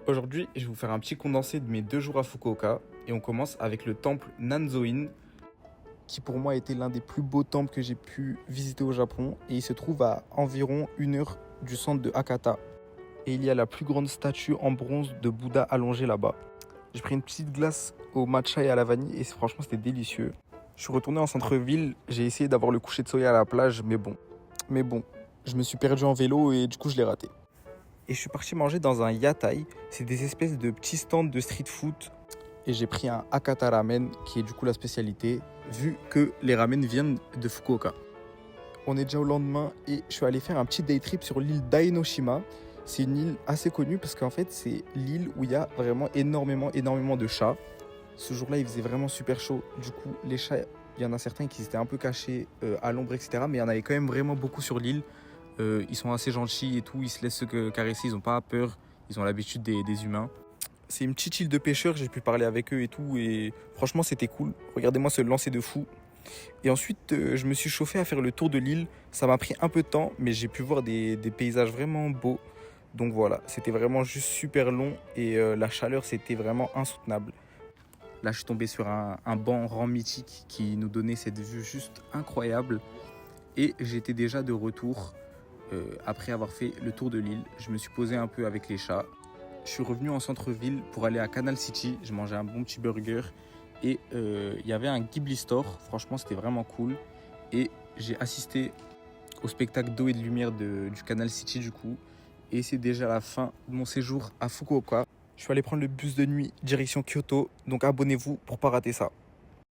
Aujourd'hui, je vais vous faire un petit condensé de mes 2 jours à Fukuoka et on commence avec le temple Nanzo-in qui pour moi a été l'un des plus beaux temples que j'ai pu visiter au Japon et il se trouve à environ 1 heure du centre de Hakata. Et il y a la plus grande statue en bronze de Bouddha allongée là-bas. J'ai pris une petite glace au matcha et à la vanille et franchement c'était délicieux. Je suis retourné en centre-ville, j'ai essayé d'avoir le coucher de soleil à la plage mais bon, je me suis perdu en vélo et du coup je l'ai raté. Et je suis parti manger dans un yatai. C'est des espèces de petits stands de street food. Et j'ai pris un Hakata ramen, qui est du coup la spécialité, vu que les ramen viennent de Fukuoka. On est déjà au lendemain et je suis allé faire un petit day trip sur l'île d'Aenoshima. C'est une île assez connue parce qu'en fait, c'est l'île où il y a vraiment énormément de chats. Ce jour-là, il faisait vraiment super chaud. Du coup, les chats, il y en a certains qui étaient un peu cachés à l'ombre, etc. Mais il y en avait quand même vraiment beaucoup sur l'île. Ils sont assez gentils et tout, ils se laissent caresser, ils n'ont pas peur, ils ont l'habitude des humains. C'est une petite île de pêcheurs, j'ai pu parler avec eux et tout, et franchement c'était cool. Regardez-moi ce lancer de fou. Et ensuite, je me suis chauffé à faire le tour de l'île. Ça m'a pris un peu de temps, mais j'ai pu voir des paysages vraiment beaux. Donc voilà, c'était vraiment juste super long et la chaleur c'était vraiment insoutenable. Là, je suis tombé sur un banc rang mythique qui nous donnait cette vue juste incroyable. Et j'étais déjà de retour. Après avoir fait le tour de l'île, je me suis posé un peu avec les chats. Je suis revenu en centre-ville pour aller à Canal City. Je mangeais un bon petit burger et il y avait un Ghibli Store. Franchement, c'était vraiment cool. Et j'ai assisté au spectacle d'eau et de lumière du Canal City du coup. Et c'est déjà la fin de mon séjour à Fukuoka. Je suis allé prendre le bus de nuit direction Kyoto. Donc abonnez-vous pour pas rater ça.